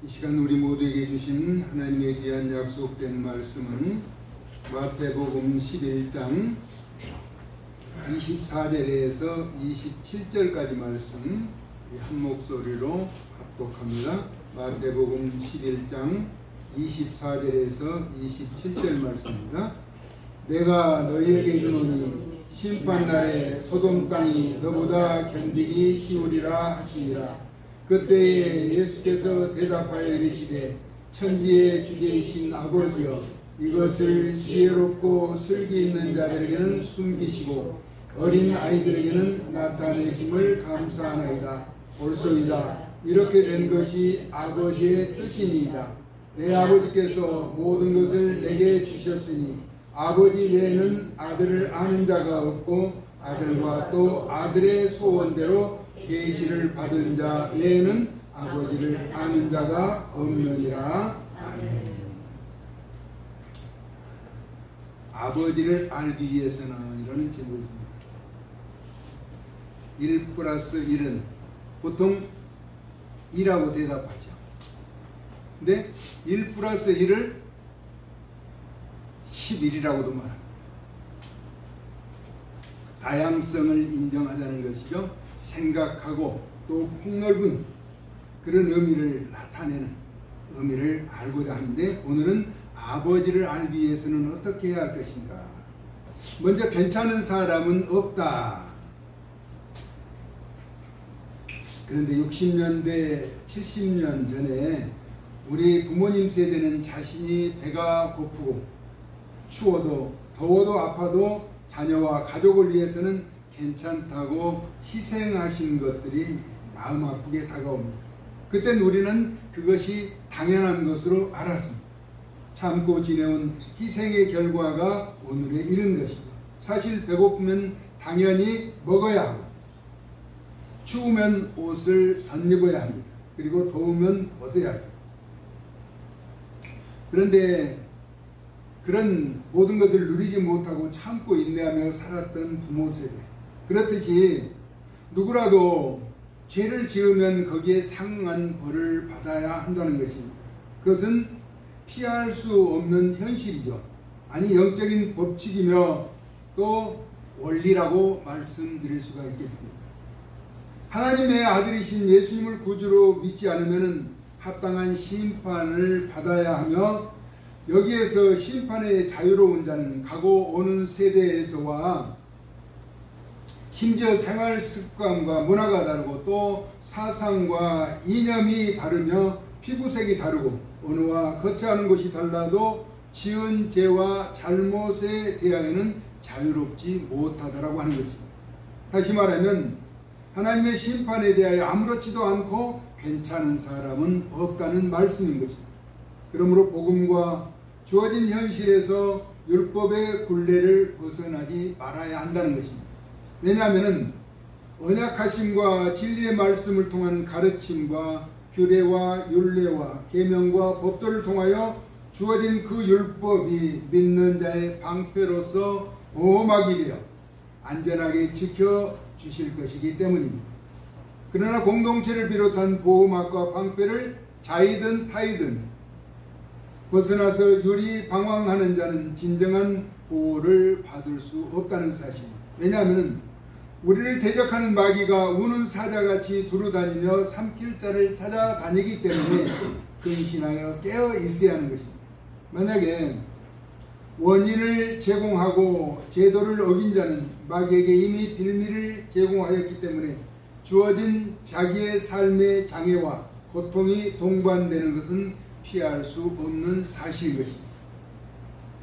이 시간 우리 모두에게 주신 하나님의 귀한 약속된 말씀은 마태복음 11장 24절에서 27절까지 말씀 한 목소리로 합독합니다. 마태복음 11장 24절에서 27절 말씀입니다. 내가 너희에게 이르노니 심판날에 소돔 땅이 너보다 견디기 쉬우리라 하시니라. 그때에 예수께서 대답하여 이르시되 천지의 주제이신 아버지여, 이것을 지혜롭고 슬기 있는 자들에게는 숨기시고 어린 아이들에게는 나타내심을 감사하나이다. 옳소이다. 이렇게 된 것이 아버지의 뜻이니이다. 내 아버지께서 모든 것을 내게 주셨으니 아버지 외에는 아들을 아는 자가 없고 아들과 또 아들의 소원대로 계시를 받은 자 외에는 아버지를 아는 자가 없느니라. 아멘. 아버지를 알기 위해서는 이라는 제목입니다. 1 플러스 1은 보통 2라고 대답하죠. 근데 1 플러스 1을 11이라고도 말합니다. 다양성을 인정하자는 것이죠. 생각하고 또 폭넓은 그런 의미를 나타내는 의미를 알고자 하는데, 오늘은 아버지를 알기 위해서는 어떻게 해야 할 것인가. 먼저 괜찮은 사람은 없다. 그런데 60년대 70년 전에 우리 부모님 세대는 자신이 배가 고프고 추워도 더워도 아파도 자녀와 가족을 위해서는 괜찮다고 희생하신 것들이 마음 아프게 다가옵니다. 그땐 우리는 그것이 당연한 것으로 알았습니다. 참고 지내온 희생의 결과가 오늘에 이른 것이죠. 사실 배고프면 당연히 먹어야 하고, 추우면 옷을 덧입어야 합니다. 그리고 더우면 벗어야죠. 그런데 그런 모든 것을 누리지 못하고 참고 인내하며 살았던 부모 세대, 그렇듯이 누구라도 죄를 지으면 거기에 상응한 벌을 받아야 한다는 것입니다. 그것은 피할 수 없는 현실이죠. 아니, 영적인 법칙이며 또 원리라고 말씀드릴 수가 있겠습니다. 하나님의 아들이신 예수님을 구주로 믿지 않으면 합당한 심판을 받아야 하며, 여기에서 심판의 자유로운 자는 가고 오는 세대에서와 심지어 생활 습관과 문화가 다르고 또 사상과 이념이 다르며 피부색이 다르고 언어와 거처하는 것이 달라도 지은 죄와 잘못에 대하여는 자유롭지 못하다라고 하는 것입니다. 다시 말하면 하나님의 심판에 대하여 아무렇지도 않고 괜찮은 사람은 없다는 말씀인 것입니다. 그러므로 복음과 주어진 현실에서 율법의 굴레를 벗어나지 말아야 한다는 것입니다. 왜냐하면 언약하심과 진리의 말씀을 통한 가르침과 규례와 율례와 계명과 법도를 통하여 주어진 그 율법이 믿는 자의 방패로서 보호막이 되어 안전하게 지켜주실 것이기 때문입니다. 그러나 공동체를 비롯한 보호막과 방패를 자이든 타이든 벗어나서 유리 방황하는 자는 진정한 보호를 받을 수 없다는 사실입니다. 왜냐하면 우리를 대적하는 마귀가 우는 사자같이 두루다니며 삼킬 자를 찾아다니기 때문에 근신하여 깨어 있어야 하는 것입니다. 만약에 원인을 제공하고 제도를 어긴 자는 마귀에게 이미 빌미를 제공하였기 때문에 주어진 자기의 삶의 장애와 고통이 동반되는 것은 피할 수 없는 사실인 것입니다.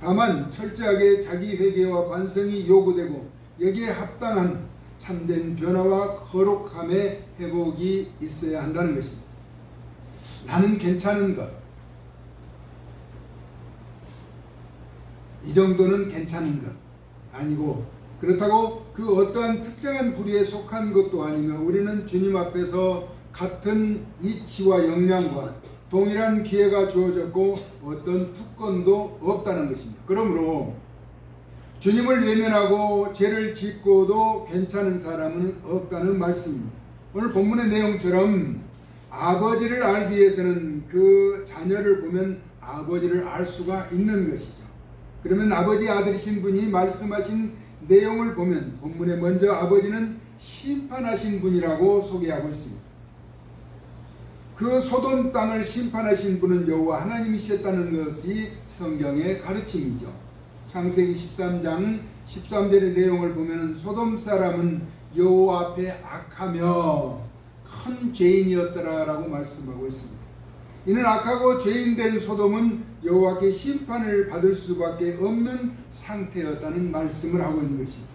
다만 철저하게 자기 회개와 반성이 요구되고 여기에 합당한 참된 변화와 거룩함의 회복이 있어야 한다는 것입니다. 나는 괜찮은 것, 이 정도는 괜찮은 것 아니고, 그렇다고 그 어떠한 특정한 부류에 속한 것도 아니며, 우리는 주님 앞에서 같은 이치와 역량과 동일한 기회가 주어졌고 어떤 특권도 없다는 것입니다. 그러므로 주님을 외면하고 죄를 짓고도 괜찮은 사람은 없다는 말씀입니다. 오늘 본문의 내용처럼 아버지를 알기 위해서는 그 자녀를 보면 아버지를 알 수가 있는 것이죠. 그러면 아버지 아들이신 분이 말씀하신 내용을 보면 본문에 먼저 아버지는 심판하신 분이라고 소개하고 있습니다. 그 소돔 땅을 심판하신 분은 여호와 하나님이셨다는 것이 성경의 가르침이죠. 창세기 13장 13절의 내용을 보면 소돔 사람은 여호와 앞에 악하며 큰 죄인이었더라라고 말씀하고 있습니다. 이는 악하고 죄인된 소돔은 여호와께 심판을 받을 수밖에 없는 상태였다는 말씀을 하고 있는 것입니다.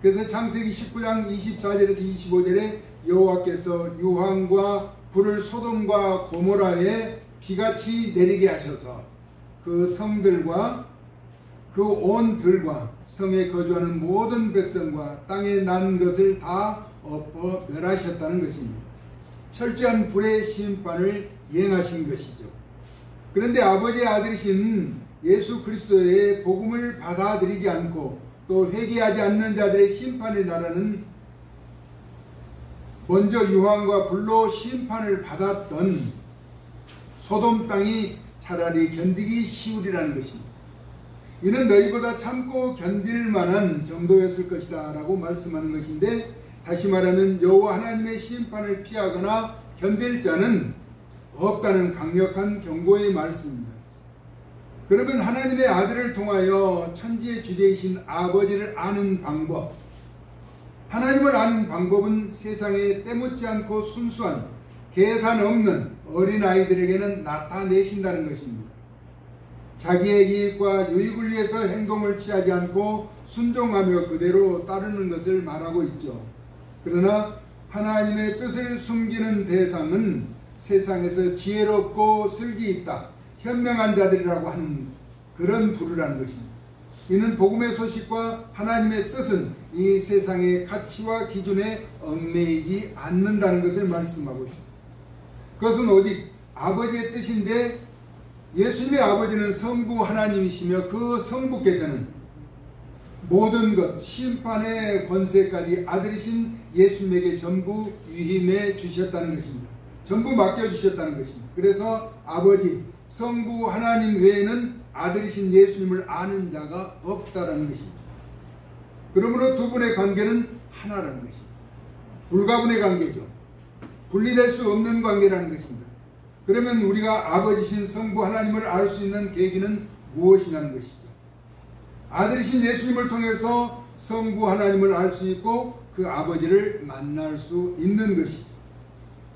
그래서 창세기 19장 24절에서 25절에 여호와께서 유황과 불을 소돔과 고모라에 비같이 내리게 하셔서 그 성들과 그 온 들과 성에 거주하는 모든 백성과 땅에 난 것을 다 엎어 멸하셨다는 것입니다. 철저한 불의 심판을 이행하신 것이죠. 그런데 아버지의 아들이신 예수 그리스도의 복음을 받아들이지 않고 또 회개하지 않는 자들의 심판의 나라는 먼저 유황과 불로 심판을 받았던 소돔 땅이 차라리 견디기 쉬우리라는 것입니다. 이는 너희보다 참고 견딜 만한 정도였을 것이다 라고 말씀하는 것인데, 다시 말하면 여호와 하나님의 심판을 피하거나 견딜 자는 없다는 강력한 경고의 말씀입니다. 그러면 하나님의 아들을 통하여 천지의 주제이신 아버지를 아는 방법, 하나님을 아는 방법은 세상에 때묻지 않고 순수한 계산 없는 어린아이들에게는 나타내신다는 것입니다. 자기의 이익과 유익을 위해서 행동을 취하지 않고 순종하며 그대로 따르는 것을 말하고 있죠. 그러나 하나님의 뜻을 숨기는 대상은 세상에서 지혜롭고 슬기 있다, 현명한 자들이라고 하는 그런 부류라는 것입니다. 이는 복음의 소식과 하나님의 뜻은 이 세상의 가치와 기준에 얽매이지 않는다는 것을 말씀하고 있습니다. 그것은 오직 아버지의 뜻인데, 예수님의 아버지는 성부 하나님이시며 그 성부께서는 모든 것, 심판의 권세까지 아들이신 예수님에게 전부 위임해 주셨다는 것입니다. 전부 맡겨주셨다는 것입니다. 그래서 아버지, 성부 하나님 외에는 아들이신 예수님을 아는 자가 없다라는 것입니다. 그러므로 두 분의 관계는 하나라는 것입니다. 불가분의 관계죠. 분리될 수 없는 관계라는 것입니다. 그러면 우리가 아버지신 성부 하나님을 알 수 있는 계기는 무엇이냐는 것이죠. 아들이신 예수님을 통해서 성부 하나님을 알 수 있고 그 아버지를 만날 수 있는 것이죠.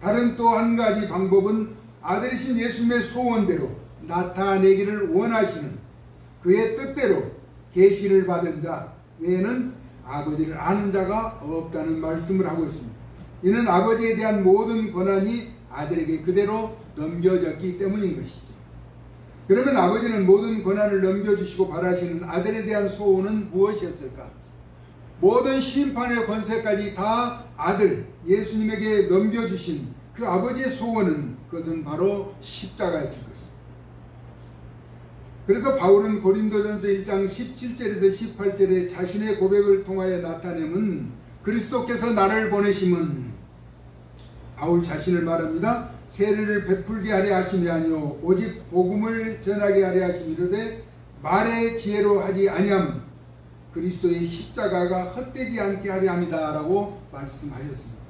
다른 또 한 가지 방법은 아들이신 예수님의 소원대로 나타내기를 원하시는 그의 뜻대로 계시를 받은 자 외에는 아버지를 아는 자가 없다는 말씀을 하고 있습니다. 이는 아버지에 대한 모든 권한이 아들에게 그대로 넘겨졌기 때문인 것이죠. 그러면 아버지는 모든 권한을 넘겨주시고 바라시는 아들에 대한 소원은 무엇이었을까? 모든 심판의 권세까지 다 아들 예수님에게 넘겨주신 그 아버지의 소원은, 그것은 바로 십자가였을 것입니다. 그래서 바울은 고린도전서 1장 17절에서 18절에 자신의 고백을 통하여 나타내면 그리스도께서 나를 보내심은, 바울 자신을 말합니다. 세례를 베풀게 하려 하심이 아니요 오직 복음을 전하게 하려 하심이로되 말의 지혜로 하지 아니함은 그리스도의 십자가가 헛되지 않게 하려 함이다 라고 말씀하셨습니다.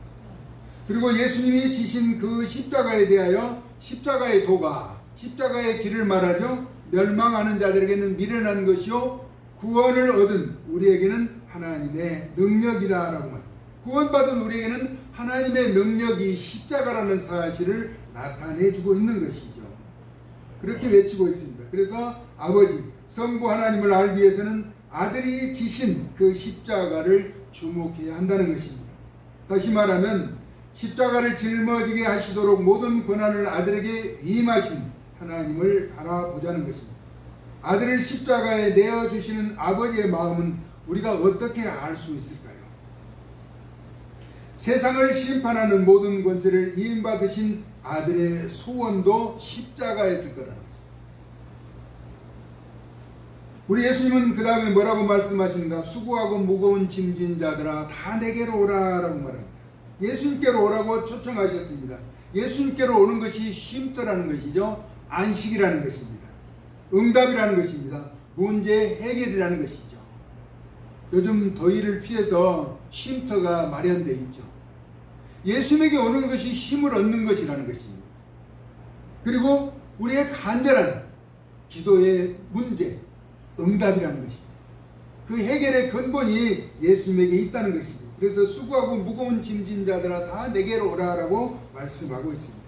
그리고 예수님이 지신 그 십자가에 대하여 십자가의 도가, 십자가의 길을 말하죠. 멸망하는 자들에게는 미련한 것이요 구원을 얻은 우리에게는 하나님의 능력이다 라고 말합니다. 구원받은 우리에게는 하나님의 능력이 십자가라는 사실을 나타내주고 있는 것이죠. 그렇게 외치고 있습니다. 그래서 아버지, 성부 하나님을 알기 위해서는 아들이 지신 그 십자가를 주목해야 한다는 것입니다. 다시 말하면 십자가를 짊어지게 하시도록 모든 권한을 아들에게 위임하신 하나님을 바라보자는 것입니다. 아들을 십자가에 내어주시는 아버지의 마음은 우리가 어떻게 알 수 있을까요? 세상을 심판하는 모든 권세를 위임받으신 아들의 소원도 십자가였을 거라는 거죠. 우리 예수님은 그 다음에 뭐라고 말씀하시는가? 수고하고 무거운 짐진 자들아 다 내게로 오라 라고 말합니다. 예수님께로 오라고 초청하셨습니다. 예수님께로 오는 것이 쉼터라는 것이죠. 안식이라는 것입니다. 응답이라는 것입니다. 문제 해결이라는 것이죠. 요즘 더위를 피해서 쉼터가 마련되어 있죠. 예수님에게 오는 것이 힘을 얻는 것이라는 것입니다. 그리고 우리의 간절한 기도의 문제, 응답이라는 것입니다. 그 해결의 근본이 예수님에게 있다는 것입니다. 그래서 수고하고 무거운 짐진 자들아 다 내게로 오라라고 말씀하고 있습니다.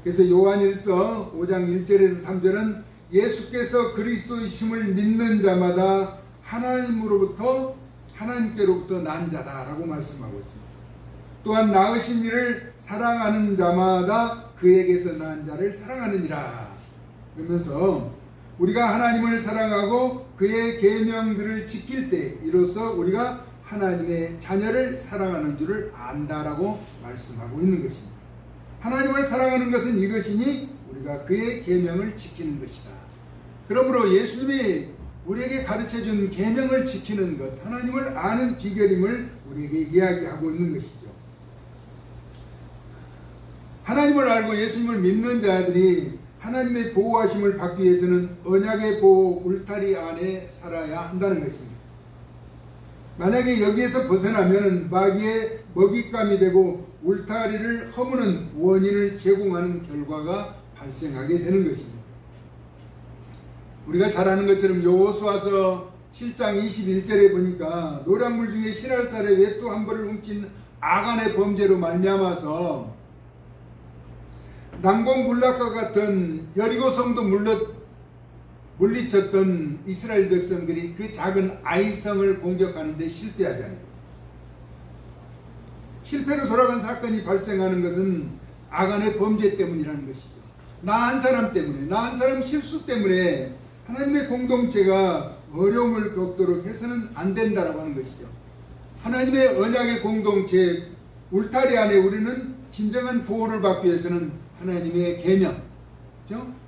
그래서 요한일서 5장 1절에서 3절은 예수께서 그리스도이심을 믿는 자마다 하나님께로부터 난 자다라고 말씀하고 있습니다. 또한 낳으신 이를 사랑하는 자마다 그에게서 난 자를 사랑하느니라. 그러면서 우리가 하나님을 사랑하고 그의 계명들을 지킬 때 이로써 우리가 하나님의 자녀를 사랑하는 줄을 안다라고 말씀하고 있는 것입니다. 하나님을 사랑하는 것은 이것이니 우리가 그의 계명을 지키는 것이다. 그러므로 예수님이 우리에게 가르쳐준 계명을 지키는 것, 하나님을 아는 비결임을 우리에게 이야기하고 있는 것이죠. 하나님을 알고 예수님을 믿는 자들이 하나님의 보호하심을 받기 위해서는 언약의 보호 울타리 안에 살아야 한다는 것입니다. 만약에 여기에서 벗어나면 마귀의 먹잇감이 되고 울타리를 허무는 원인을 제공하는 결과가 발생하게 되는 것입니다. 우리가 잘 아는 것처럼 여호수아서 7장 21절에 보니까 노량물 중에 실알살에 외투 한 벌을 훔친 아간의 범죄로 말미암아서 난공불락과 같은 여리고 성도 물리쳤던 이스라엘 백성들이 그 작은 아이성을 공격하는 데 실패하잖아요. 실패로 돌아간 사건이 발생하는 것은 아간의 범죄 때문이라는 것이죠. 나 한 사람 때문에, 나 한 사람 실수 때문에 하나님의 공동체가 어려움을 겪도록 해서는 안 된다라고 하는 것이죠. 하나님의 언약의 공동체 울타리 안에 우리는 진정한 보호를 받기 위해서는 하나님의 계명,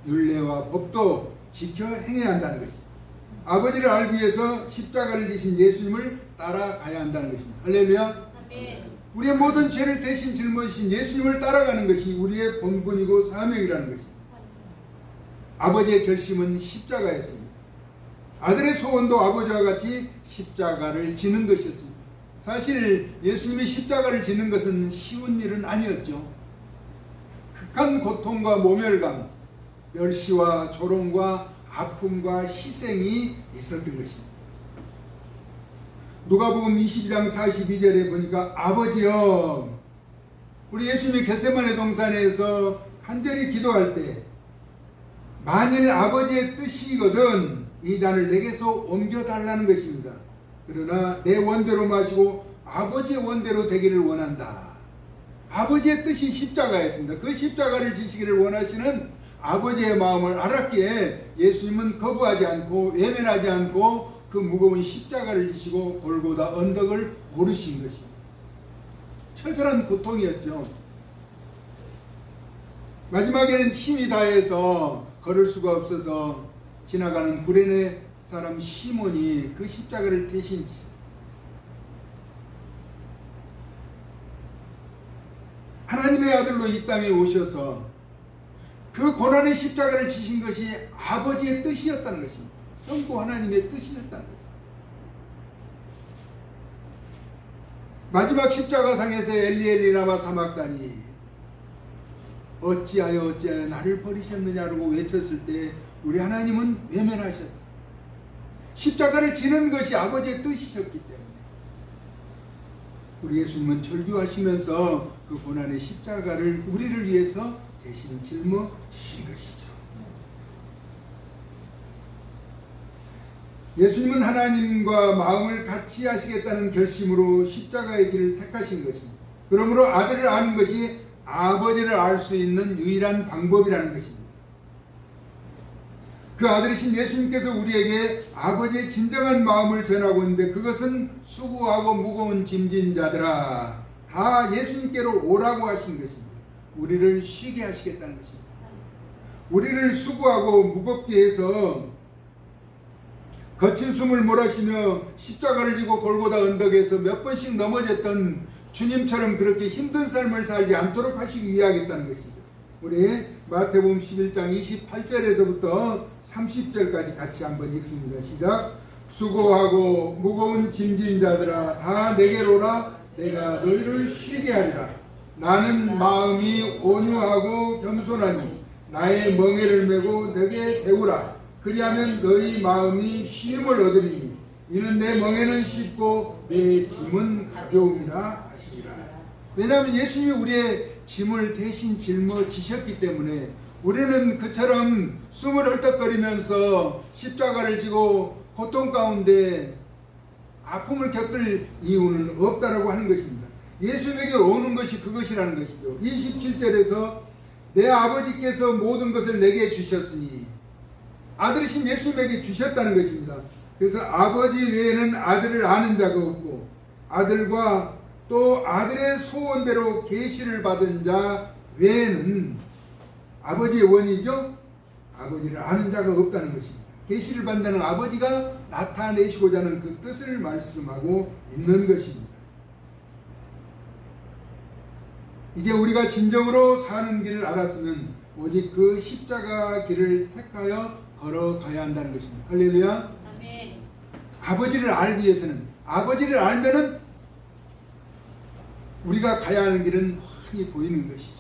율례와 법도 지켜 행해야 한다는 것입니다. 아버지를 알기 위해서 십자가를 지신 예수님을 따라가야 한다는 것입니다. 할렐루야. 우리의 모든 죄를 대신 짊어지신 예수님을 따라가는 것이 우리의 본분이고 사명이라는 것입니다. 아버지의 결심은 십자가였습니다. 아들의 소원도 아버지와 같이 십자가를 지는 것이었습니다. 사실 예수님이 십자가를 지는 것은 쉬운 일은 아니었죠. 극한 고통과 모멸감, 멸시와 조롱과 아픔과 희생이 있었던 것입니다. 누가복음 22장 42절에 보니까 아버지여, 우리 예수님이 겟세마네 동산에서 간절히 기도할 때 만일 아버지의 뜻이거든 이 잔을 내게서 옮겨달라는 것입니다. 그러나 내 원대로 마시고 아버지의 원대로 되기를 원한다. 아버지의 뜻이 십자가였습니다. 그 십자가를 지시기를 원하시는 아버지의 마음을 알았기에 예수님은 거부하지 않고 외면하지 않고 그 무거운 십자가를 지시고 골고다 언덕을 오르신 것입니다. 처절한 고통이었죠. 마지막에는 힘이 다해서 걸을 수가 없어서 지나가는 구레네 사람 시몬이 그 십자가를 대신 지셨어요. 하나님의 아들로 이 땅에 오셔서 그 고난의 십자가를 지신 것이 아버지의 뜻이었다는 것입니다. 성부 하나님의 뜻이었다는 것입니다. 마지막 십자가상에서 엘리 라마 사막다니 어찌하여 나를 버리셨느냐고 외쳤을 때 우리 하나님은 외면하셨어요. 십자가를 지는 것이 아버지의 뜻이셨기 때문에 우리 예수님은 절규하시면서 그 고난의 십자가를 우리를 위해서 대신 짊어지신 것이죠. 예수님은 하나님과 마음을 같이 하시겠다는 결심으로 십자가의 길을 택하신 것입니다. 그러므로 아들을 아는 것이 아버지를 알 수 있는 유일한 방법이라는 것입니다. 그 아들이신 예수님께서 우리에게 아버지의 진정한 마음을 전하고 있는데 그것은 수고하고 무거운 짐진 자들아 다 예수님께로 오라고 하신 것입니다. 우리를 쉬게 하시겠다는 것입니다. 우리를 수고하고 무겁게 해서 거친 숨을 몰아쉬며 십자가를 지고 골고다 언덕에서 몇 번씩 넘어졌던 주님처럼 그렇게 힘든 삶을 살지 않도록 하시기 위하겠다는 것이죠. 우리 마태복음 11장 28절에서부터 30절까지 같이 한번 읽습니다. 시작. 수고하고 무거운 짐진 자들아 다 내게로 오라. 내가 너희를 쉬게 하리라. 나는 마음이 온유하고 겸손하니 나의 멍에를 메고 내게 배우라. 그리하면 너희 마음이 쉼을 얻으리니 이는 내 멍에는 쉽고 내 짐은 가벼움이라 하시리라. 왜냐하면 예수님이 우리의 짐을 대신 짊어지셨기 때문에 우리는 그처럼 숨을 헐떡거리면서 십자가를 지고 고통 가운데 아픔을 겪을 이유는 없다라고 하는 것입니다. 예수님에게 오는 것이 그것이라는 것이죠. 27절에서 내 아버지께서 모든 것을 내게 주셨으니 아들이신 예수님에게 주셨다는 것입니다. 그래서 아버지 외에는 아들을 아는 자가 없고 아들과 또 아들의 소원대로 계시를 받은 자 외에는 아버지의 원이죠. 아버지를 아는 자가 없다는 것입니다. 계시를 받는 아버지가 나타내시고자 하는 그 뜻을 말씀하고 있는 것입니다. 이제 우리가 진정으로 사는 길을 알았으면 오직 그 십자가 길을 택하여 걸어가야 한다는 것입니다. 할렐루야. 아멘. 아버지를 알기 위해서는 아버지를 알면은 우리가 가야 하는 길은 환히 보이는 것이죠.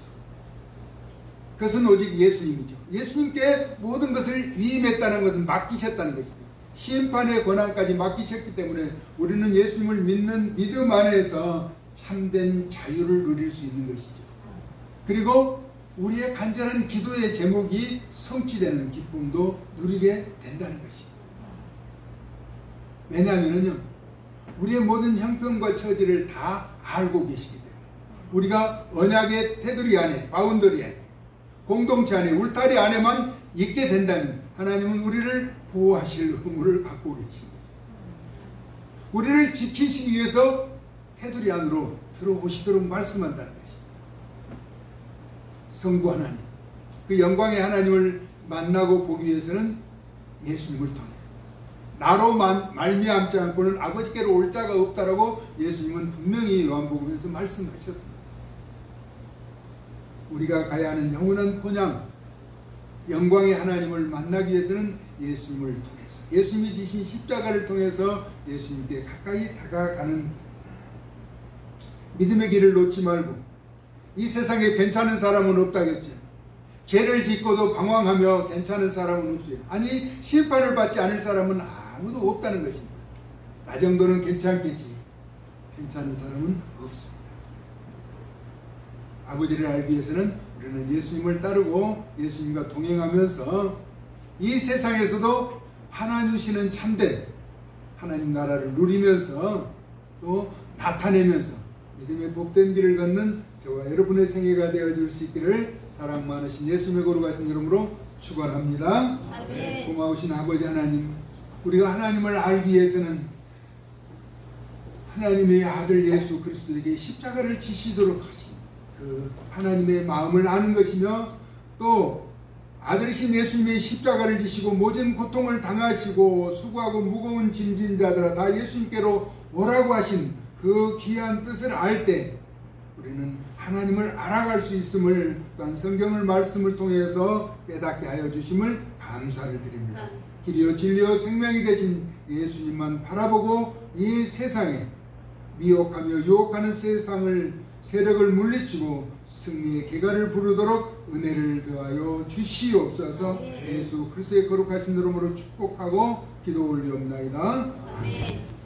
그것은 오직 예수님이죠. 예수님께 모든 것을 위임했다는 것은 맡기셨다는 것입니다. 심판의 권한까지 맡기셨기 때문에 우리는 예수님을 믿는 믿음 안에서 참된 자유를 누릴 수 있는 것이죠. 그리고 우리의 간절한 기도의 제목이 성취되는 기쁨도 누리게 된다는 것입니다. 왜냐하면요, 우리의 모든 형편과 처지를 다 알고 계시기 때문에 우리가 언약의 테두리 안에, 바운더리 안에, 공동체 안에, 울타리 안에만 있게 된다면 하나님은 우리를 보호하실 의무를 갖고 계신 것입니다. 우리를 지키시기 위해서 테두리 안으로 들어오시도록 말씀한다는 것입니다. 성부 하나님, 그 영광의 하나님을 만나고 보기 위해서는 예수님을 통해 나로 말미암지 않고는 아버지께로 올 자가 없다라고 예수님은 분명히 요한복음에서 말씀하셨습니다. 우리가 가야 하는 영원한 본향, 영광의 하나님을 만나기 위해서는 예수님을 통해서, 예수님이 지신 십자가를 통해서 예수님께 가까이 다가가는 믿음의 길을 놓지 말고, 이 세상에 괜찮은 사람은 없다겠죠. 죄를 짓고도 방황하며 괜찮은 사람은 없어요. 아니, 심판을 받지 않을 사람은 아무도 없다는 것입니다. 나 정도는 괜찮겠지. 괜찮은 사람은 없습니다. 아버지를 알기 위해서는 우리는 예수님을 따르고 예수님과 동행하면서 이 세상에서도 하나님 주시는 참된 하나님 나라를 누리면서 또 나타내면서 믿음의 복된 길을 걷는 저와 여러분의 생애가 되어줄 수 있기를 사랑 많으신 예수님의 거룩하신 이름으로 축원합니다. 아멘. 고마우신 아버지 하나님, 우리가 하나님을 알기 위해서는 하나님의 아들 예수 그리스도에게 십자가를 지시도록 하신 그 하나님의 마음을 아는 것이며, 또 아들이신 예수님의 십자가를 지시고 모진 고통을 당하시고 수고하고 무거운 짐진 자들아 다 예수님께로 오라고 하신 그 귀한 뜻을 알 때 우리는 하나님을 알아갈 수 있음을 또한 성경을 말씀을 통해서 깨닫게 하여 주심을 감사를 드립니다. 길이요 진리요 생명이 되신 예수님만 바라보고 이 세상에 미혹하며 유혹하는 세력을 물리치고 승리의 개가를 부르도록 은혜를 더하여 주시옵소서. 예수 그리스도의 거룩하신 이름으로 축복하고 기도 올리옵나이다. 아멘.